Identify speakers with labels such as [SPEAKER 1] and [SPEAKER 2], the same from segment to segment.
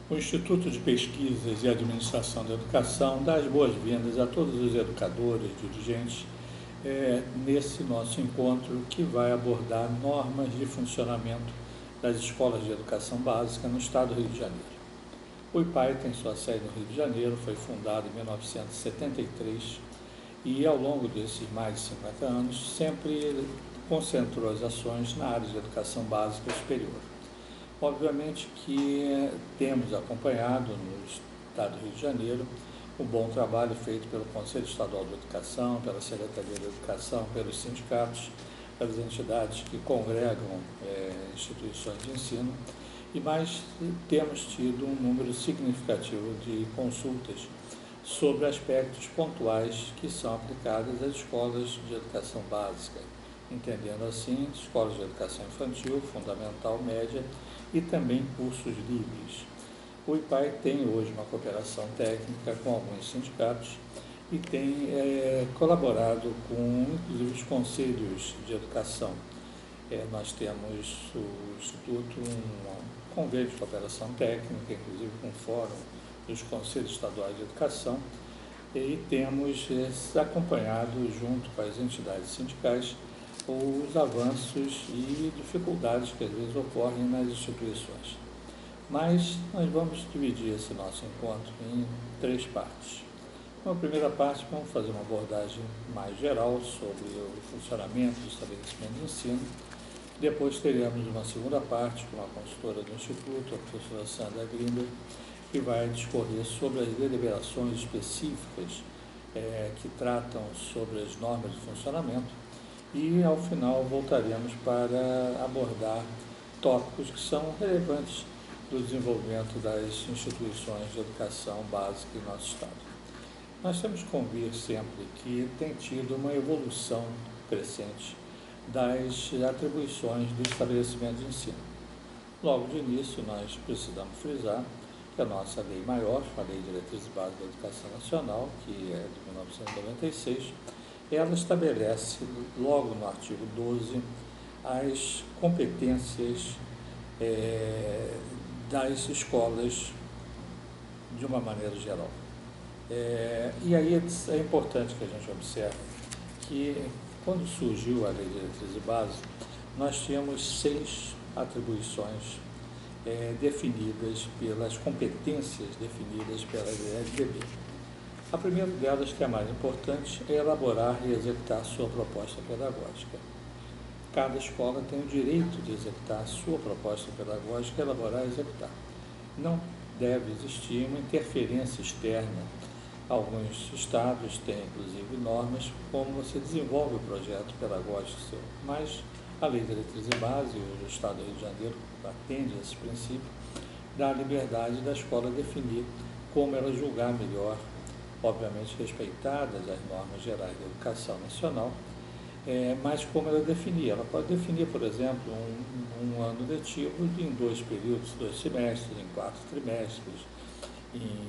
[SPEAKER 1] O Instituto de Pesquisas e Administração da Educação dá as boas-vindas a todos os educadores, dirigentes, nesse nosso encontro que vai abordar normas de funcionamento das escolas de educação básica no estado do Rio de Janeiro. O IPAE tem sua sede no Rio de Janeiro, foi fundado em 1973 e, ao longo desses mais de 50 anos, sempre concentrou as ações na área de educação básica superior. Obviamente que temos acompanhado no estado do Rio de Janeiro o bom trabalho feito pelo Conselho Estadual de Educação, pela Secretaria de Educação, pelos sindicatos, pelas entidades que congregam instituições de ensino, e mais temos tido um número significativo de consultas sobre aspectos pontuais que são aplicados às escolas de educação básica, entendendo assim escolas de educação infantil, fundamental, média e também cursos livres. O IPAE tem hoje uma cooperação técnica com alguns sindicatos e tem colaborado com, inclusive, os conselhos de educação. Nós temos o Instituto um convênio de cooperação técnica, inclusive com o Fórum dos Conselhos Estaduais de Educação, e temos acompanhado, junto com as entidades sindicais, os avanços e dificuldades que às vezes ocorrem nas instituições. Mas nós vamos dividir esse nosso encontro em 3 partes. Na primeira parte, vamos fazer uma abordagem mais geral sobre o funcionamento do estabelecimento de ensino. Depois teremos uma segunda parte com a consultora do Instituto, a professora Sandra Grimber, que vai discorrer sobre as deliberações específicas que tratam sobre as normas de funcionamento. E, ao final, voltaremos para abordar tópicos que são relevantes do desenvolvimento das instituições de educação básica em nosso Estado. Nós temos que convir sempre que tem tido uma evolução crescente das atribuições do estabelecimento de ensino. Logo de início, nós precisamos frisar que a nossa lei maior, a Lei de Diretrizes Básicas da Educação Nacional, que é de 1996, ela estabelece, logo no artigo 12, as competências das escolas de uma maneira geral. E aí é importante que a gente observe que, quando surgiu a Lei de Diretrizes Básicas, nós tínhamos 6 atribuições definidas pelas competências definidas pela LDB. A primeira delas, que é a mais importante, é elaborar e executar sua proposta pedagógica. Cada escola tem o direito de executar a sua proposta pedagógica, elaborar e executar. Não deve existir uma interferência externa. Alguns estados têm, inclusive, normas como você desenvolve o projeto pedagógico seu, mas a Lei de Diretrizes Básicas, e o Estado do Rio de Janeiro atende a esse princípio, dá a liberdade da escola definir como ela julgar melhor, obviamente respeitadas as normas gerais da educação nacional, mas como ela definir. Ela pode definir, por exemplo, um ano letivo em 2 períodos, 2 semestres, em 4 trimestres, em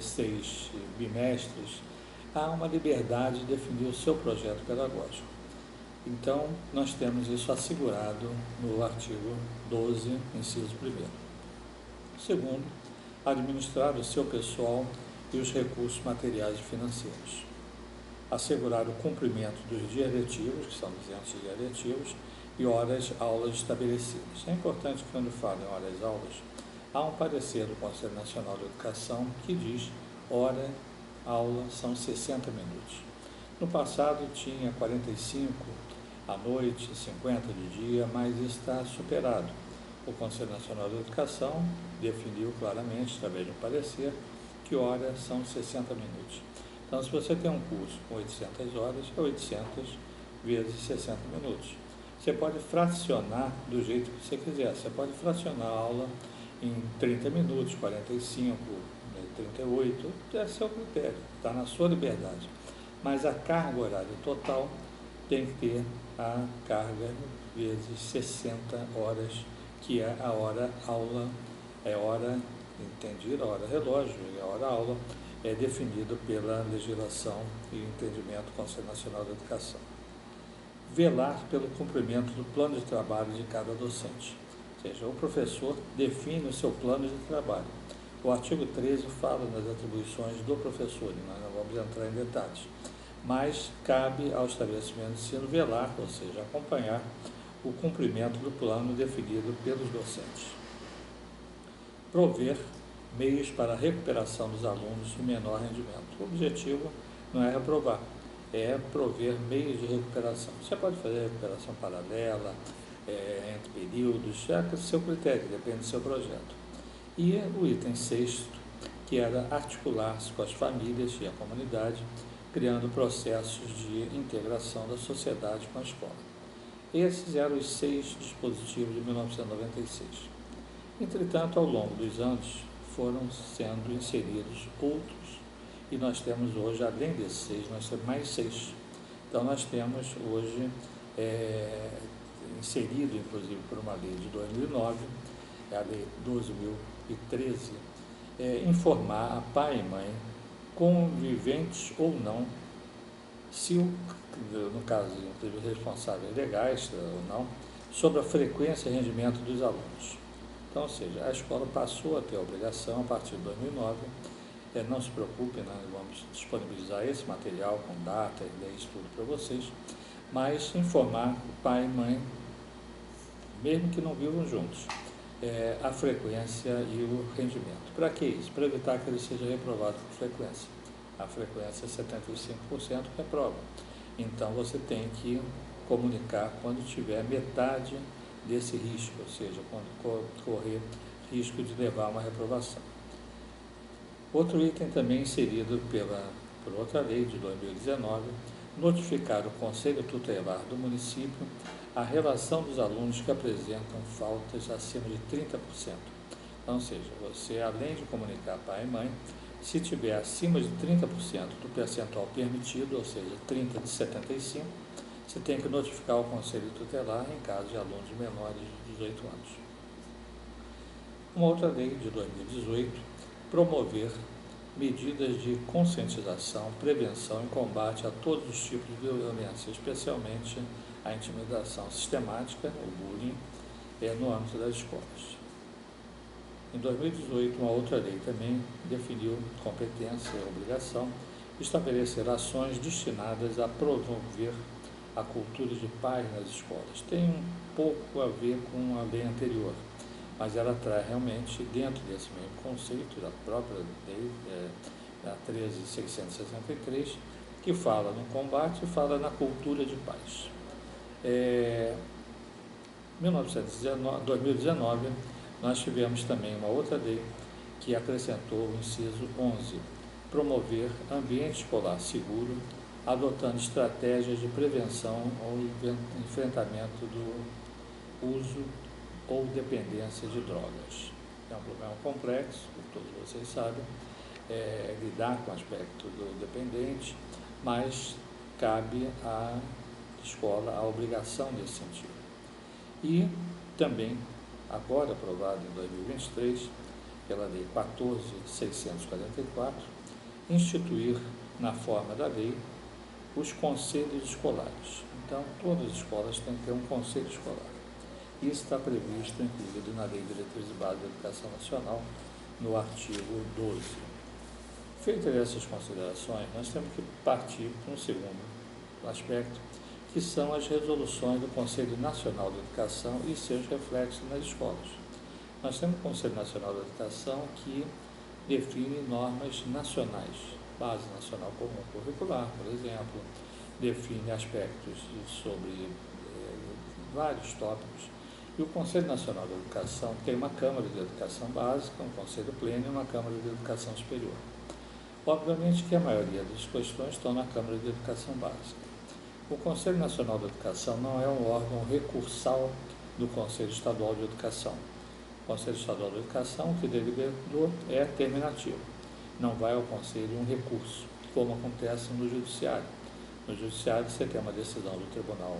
[SPEAKER 1] 6 bimestres. Há uma liberdade de definir o seu projeto pedagógico. Então, nós temos isso assegurado no artigo 12, inciso 1º. Segundo, administrar o seu pessoal e os recursos materiais e financeiros. Assegurar o cumprimento dos dias letivos, que são 200 dias letivos, e horas-aulas estabelecidas. É importante que, quando falo em horas-aulas, há um parecer do Conselho Nacional de Educação que diz hora-aula são 60 minutos. No passado tinha 45 à noite, 50 de dia, mas está superado. O Conselho Nacional de Educação definiu claramente, através de um parecer, que horas são 60 minutos. Então, se você tem um curso com 800 horas, é 800 vezes 60 minutos. Você pode fracionar do jeito que você quiser. Você pode fracionar a aula em 30 minutos, 45, 38, é seu critério, está na sua liberdade. Mas a carga horária total tem que ter a carga vezes 60 horas, que é a hora-aula, hora entendida, a hora relógio e a hora aula, é definido pela legislação e entendimento do Conselho Nacional de Educação. Velar pelo cumprimento do plano de trabalho de cada docente. Ou seja, o professor define o seu plano de trabalho. O artigo 13 fala nas atribuições do professor, e nós não vamos entrar em detalhes, mas cabe ao estabelecimento de ensino velar, ou seja, acompanhar o cumprimento do plano definido pelos docentes. Prover meios para a recuperação dos alunos de menor rendimento. O objetivo não é reprovar, é prover meios de recuperação. Você pode fazer recuperação paralela, entre períodos, é seu critério, depende do seu projeto. E o item 6º, que era articular-se com as famílias e a comunidade, criando processos de integração da sociedade com a escola. Esses eram os 6 dispositivos de 1996. Entretanto, ao longo dos anos, foram sendo inseridos outros, e nós temos hoje, além desses 6, nós temos mais 6. Então, nós temos hoje, inserido, inclusive, por uma lei de 2009, a lei 12.013, informar a pai e mãe, conviventes ou não, se, no caso, inclusive, responsáveis legais ou não, sobre a frequência e rendimento dos alunos. Então, ou seja, a escola passou a ter a obrigação, a partir de 2009, não se preocupe, nós vamos disponibilizar esse material com data e leis, tudo para vocês, mas informar o pai e mãe, mesmo que não vivam juntos, a frequência e o rendimento. Para que isso? Para evitar que ele seja reprovado por frequência. A frequência é 75% reprova. Então, você tem que comunicar quando tiver metade desse risco, ou seja, quando correr risco de levar a uma reprovação. Outro item também inserido por outra lei de 2019, notificar o Conselho Tutelar do município a relação dos alunos que apresentam faltas acima de 30%. Então, ou seja, você, além de comunicar pai e mãe, se tiver acima de 30% do percentual permitido, ou seja, 30 de 75, você tem que notificar o Conselho Tutelar em caso de alunos menores de 18 anos. Uma outra lei de 2018, promover medidas de conscientização, prevenção e combate a todos os tipos de violência, especialmente a intimidação sistemática, o bullying, no âmbito das escolas. Em 2018, uma outra lei também definiu competência e obrigação de estabelecer ações destinadas a promover a cultura de paz nas escolas. Tem um pouco a ver com a lei anterior, mas ela traz realmente, dentro desse mesmo conceito, da própria lei, a 13.663, que fala no combate e fala na cultura de paz. 2019, nós tivemos também uma outra lei que acrescentou o inciso 11, promover ambiente escolar seguro, adotando estratégias de prevenção ou enfrentamento do uso ou dependência de drogas. É um problema complexo, como todos vocês sabem, lidar com o aspecto do dependente, mas cabe à escola a obrigação nesse sentido. E também, agora aprovado em 2023, pela Lei 14.644, instituir, na forma da lei, os conselhos escolares. Então, todas as escolas têm que ter um conselho escolar. Isso está previsto, inclusive, na Lei de Diretrizes Básicas da Educação Nacional, no artigo 12. Feitas essas considerações, nós temos que partir para um segundo aspecto, que são as resoluções do Conselho Nacional de Educação e seus reflexos nas escolas. Nós temos o Conselho Nacional de Educação que define normas nacionais, Base Nacional Comum Curricular, por exemplo, define aspectos sobre vários tópicos. E o Conselho Nacional de Educação tem uma Câmara de Educação Básica, um Conselho Pleno e uma Câmara de Educação Superior. Obviamente que a maioria das questões estão na Câmara de Educação Básica. O Conselho Nacional de Educação não é um órgão recursal do Conselho Estadual de Educação. O Conselho Estadual de Educação, que deliberou, é terminativo. Não vai ao Conselho um recurso, como acontece no Judiciário. No Judiciário, você tem uma decisão do Tribunal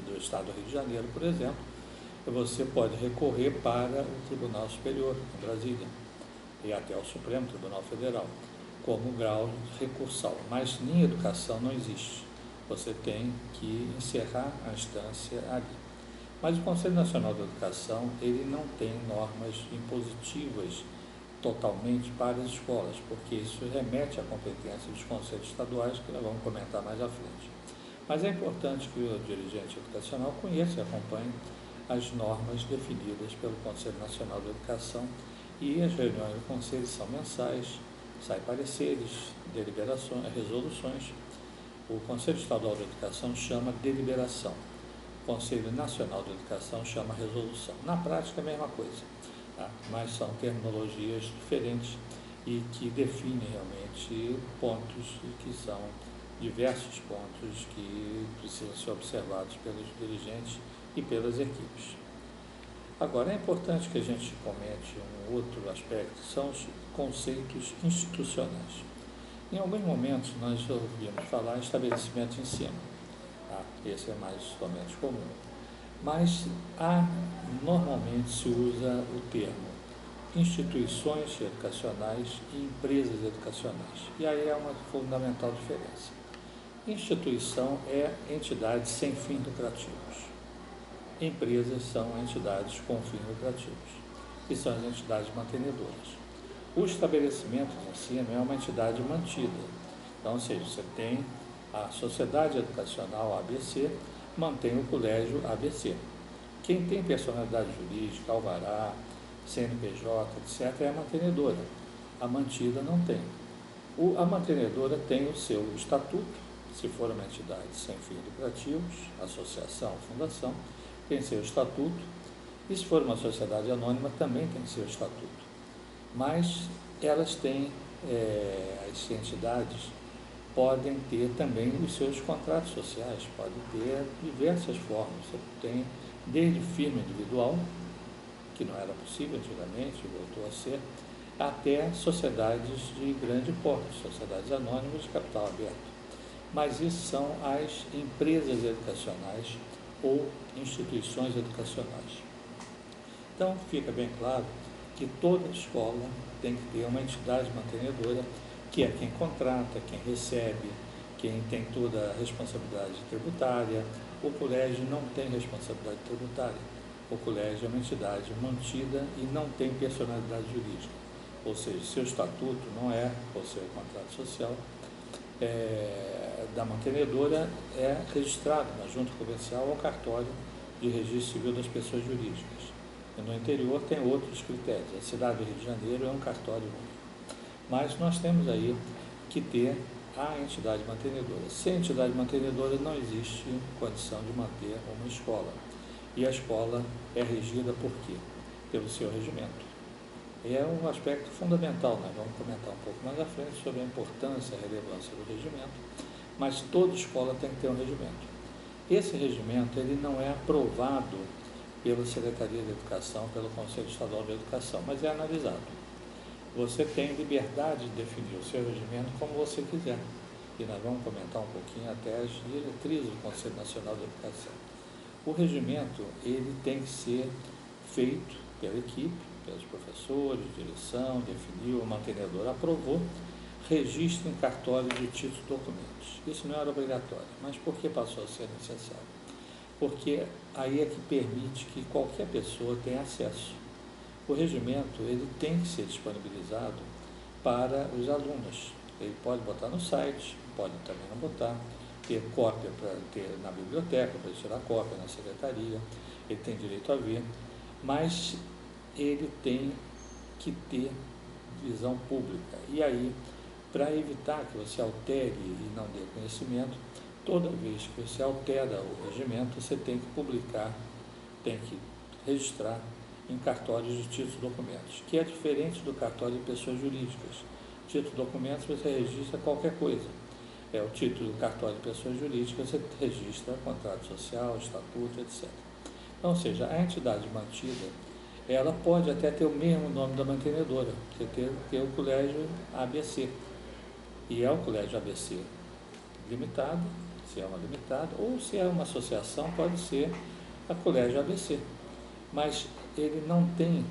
[SPEAKER 1] do Estado do Rio de Janeiro, por exemplo, e você pode recorrer para o Tribunal Superior, em Brasília, e até o Supremo Tribunal Federal, como grau recursal. Mas em educação não existe. Você tem que encerrar a instância ali. Mas o Conselho Nacional de Educação, ele não tem normas impositivas totalmente para as escolas, porque isso remete à competência dos conselhos estaduais, que nós vamos comentar mais à frente. Mas é importante que o dirigente educacional conheça e acompanhe as normas definidas pelo Conselho Nacional de Educação, e as reuniões do Conselho são mensais, saem pareceres, deliberações, resoluções. O Conselho Estadual de Educação chama deliberação, o Conselho Nacional de Educação chama resolução. Na prática é a mesma coisa, tá? Mas são terminologias diferentes e que definem realmente pontos, que são diversos pontos que precisam ser observados pelos dirigentes e pelas equipes. Agora, é importante que a gente comente um outro aspecto, são os conceitos institucionais. Em alguns momentos nós ouvimos falar em estabelecimento de ensino, tá? Esse é mais ou menos comum, mas normalmente se usa o termo instituições educacionais e empresas educacionais, e aí é uma fundamental diferença. Instituição é entidade sem fins lucrativos. Empresas são entidades com fins lucrativos, que são as entidades mantenedoras. O estabelecimento de ensino é uma entidade mantida. Então, ou seja, você tem a Sociedade Educacional ABC, mantém o Colégio ABC. Quem tem personalidade jurídica, alvará, CNPJ, etc., é a mantenedora. A mantida não tem. A mantenedora tem o seu estatuto, se for uma entidade sem fins lucrativos, associação, fundação, tem seu estatuto, e se for uma sociedade anônima, também tem seu estatuto. Mas elas têm, as entidades podem ter também os seus contratos sociais, podem ter diversas formas. Você tem desde firma individual, que não era possível antigamente, voltou a ser, até sociedades de grande porte, sociedades anônimas de capital aberto. Mas isso são as empresas educacionais ou instituições educacionais. Então, fica bem claro que toda escola tem que ter uma entidade mantenedora, que é quem contrata, quem recebe, quem tem toda a responsabilidade tributária. O colégio não tem responsabilidade tributária. O colégio é uma entidade mantida e não tem personalidade jurídica. Ou seja, seu estatuto não é, ou seu contrato social, da mantenedora é registrado na junta comercial ou cartório de registro civil das pessoas jurídicas. E no interior tem outros critérios. A cidade do Rio de Janeiro é um cartório único. Mas nós temos aí que ter a entidade mantenedora. Sem entidade mantenedora não existe condição de manter uma escola. E a escola é regida por quê? Pelo seu regimento. É um aspecto fundamental, nós vamos comentar um pouco mais à frente sobre a importância e a relevância do regimento, mas toda escola tem que ter um regimento. Esse regimento ele não é aprovado pela Secretaria de Educação, pelo Conselho Estadual de Educação, mas é analisado. Você tem liberdade de definir o seu regimento como você quiser, e nós vamos comentar um pouquinho até as diretrizes do Conselho Nacional de Educação. O regimento ele tem que ser feito pela equipe, pelos professores, direção, definiu, o mantenedor aprovou, registro em cartório de títulos e documentos. Isso não era obrigatório, mas por que passou a ser necessário? Porque aí é que permite que qualquer pessoa tenha acesso. O regimento ele tem que ser disponibilizado para os alunos. Ele pode botar no site, pode também não botar, ter cópia para ter na biblioteca, para tirar cópia na secretaria, ele tem direito a ver, mas ele tem que ter visão pública. E aí, para evitar que você altere e não dê conhecimento, toda vez que você altera o regimento, você tem que publicar, tem que registrar em cartórios de títulos e documentos, que é diferente do cartório de pessoas jurídicas. Título e documentos você registra qualquer coisa. O título do cartório de pessoas jurídicas você registra contrato social, estatuto, etc. Então, ou seja, a entidade mantida ela pode até ter o mesmo nome da mantenedora, você ter o colégio ABC, e é o colégio ABC limitado, se é uma limitada, ou se é uma associação, pode ser a colégio ABC, mas ele não tem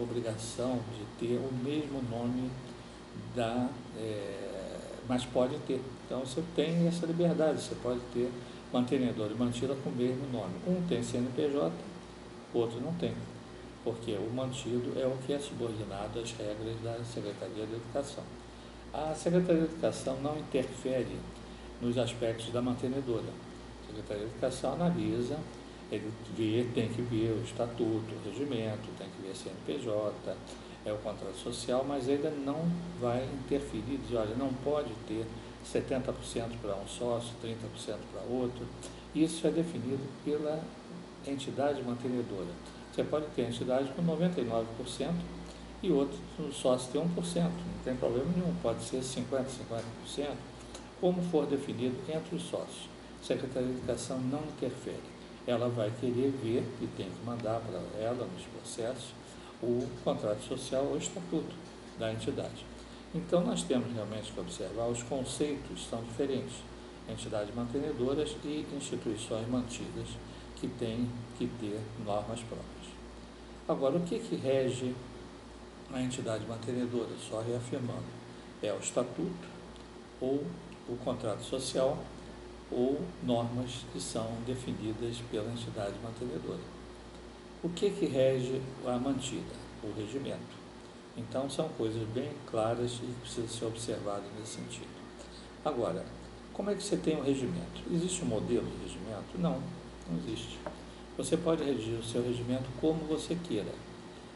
[SPEAKER 1] obrigação de ter o mesmo nome mas pode ter. Então você tem essa liberdade, você pode ter mantenedor e mantida com o mesmo nome. Um tem CNPJ, o outro não tem, porque o mantido é o que é subordinado às regras da Secretaria de Educação. A Secretaria de Educação não interfere nos aspectos da mantenedora. A Secretaria de Educação analisa, tem que ver o estatuto, o regimento, tem que ver CNPJ, o contrato social, mas ainda não vai interferir, dizer, olha, não pode ter 70% para um sócio, 30% para outro. Isso é definido pela entidade mantenedora. Você pode ter entidade com 99% e outro sócio tem 1%, não tem problema nenhum, pode ser 50%, 50%, como for definido entre os sócios. A Secretaria de Educação não interfere. Ela vai querer ver e tem que mandar para ela, nos processos, o contrato social ou o estatuto da entidade. Então, nós temos realmente que observar, os conceitos são diferentes. Entidades mantenedoras e instituições mantidas que têm que ter normas próprias. Agora, o que rege a entidade mantenedora? Só reafirmando, é o estatuto ou o contrato social ou normas que são definidas pela entidade mantenedora. O que rege a mantida? O regimento. Então, são coisas bem claras e que precisam ser observadas nesse sentido. Agora, como é que você tem um regimento? Existe um modelo de regimento? Não, não existe. Você pode redigir o seu regimento como você queira.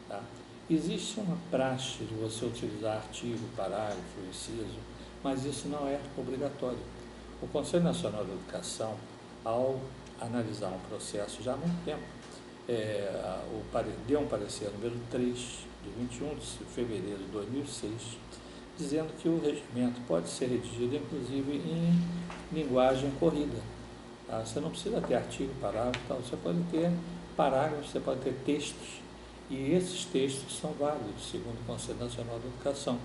[SPEAKER 1] Tá? Existe uma praxe de você utilizar artigo, parágrafo, inciso, mas isso não é obrigatório. O Conselho Nacional de Educação, ao analisar um processo já há muito tempo, deu um parecer número 3, de 21 de fevereiro de 2006, dizendo que o regimento pode ser redigido, inclusive, em linguagem corrida. Tá? Você não precisa ter artigo, parágrafo, tal. Você pode ter parágrafos, você pode ter textos, e esses textos são válidos, segundo o Conselho Nacional de Educação.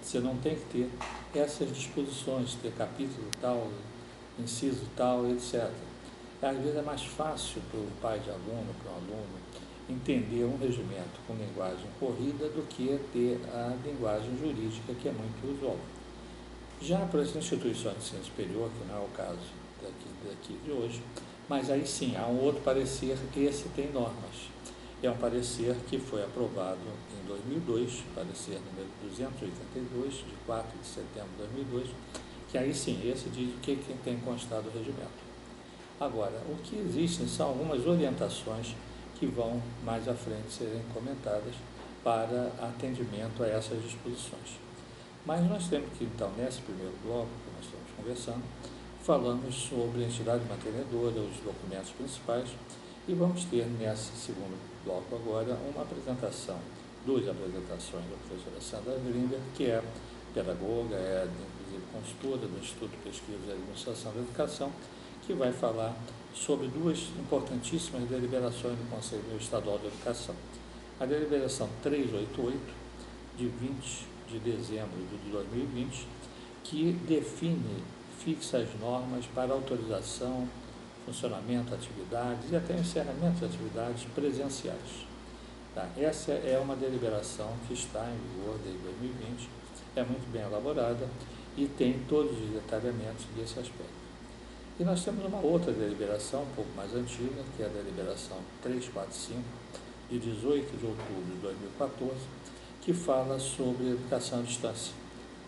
[SPEAKER 1] Você não tem que ter essas disposições, ter capítulo tal, inciso tal, etc. Às vezes é mais fácil para o pai de aluno, para o aluno, entender um regimento com linguagem corrida do que ter a linguagem jurídica, que é muito usual. Já para as instituições de ensino superior, que não é o caso daqui de hoje, mas aí sim, há um outro parecer, esse tem normas. É um parecer que foi aprovado em 2002, parecer número 282, de 4 de setembro de 2002, que aí sim, esse diz o que tem constado o regimento. Agora, o que existem são algumas orientações que vão mais à frente serem comentadas para atendimento a essas disposições. Mas nós temos que, então, nesse primeiro bloco que nós estamos conversando, falamos sobre a entidade mantenedora, os documentos principais, e vamos ter nesse segundo bloco agora uma apresentação, duas apresentações da professora Sandra Grimberg, que é pedagoga, inclusive consultora do Instituto de Pesquisa e Administração da Educação, que vai falar sobre duas importantíssimas deliberações do Conselho Estadual de Educação. A deliberação 388, de 20 de dezembro de 2020, que fixa as normas para autorização, funcionamento, atividades e até encerramento de atividades presenciais. Tá? Essa é uma deliberação que está em vigor desde 2020, é muito bem elaborada e tem todos os detalhamentos desse aspecto. E nós temos uma outra deliberação, um pouco mais antiga, que é a deliberação 345, de 18 de outubro de 2014, que fala sobre educação à distância,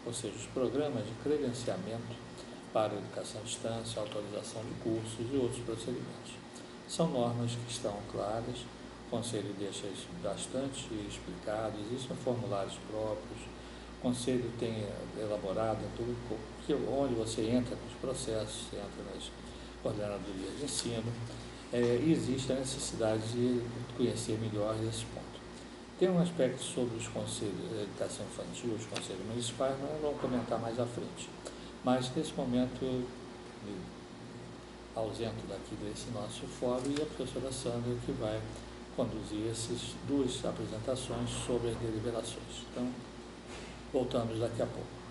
[SPEAKER 1] ou seja, os programas de credenciamento para a educação à distância, autorização de cursos e outros procedimentos. São normas que estão claras, o Conselho deixa isso bastante explicado, existem formulários próprios, o Conselho tem elaborado tudo, onde você entra nos processos, você entra nas coordenadorias de ensino, existe a necessidade de conhecer melhor esse ponto. Tem um aspecto sobre os conselhos de educação infantil, os conselhos municipais, mas vamos comentar mais à frente. Mas, nesse momento, eu me ausento daqui desse nosso fórum e a professora Sandra que vai conduzir essas duas apresentações sobre as deliberações. Então, voltamos daqui a pouco.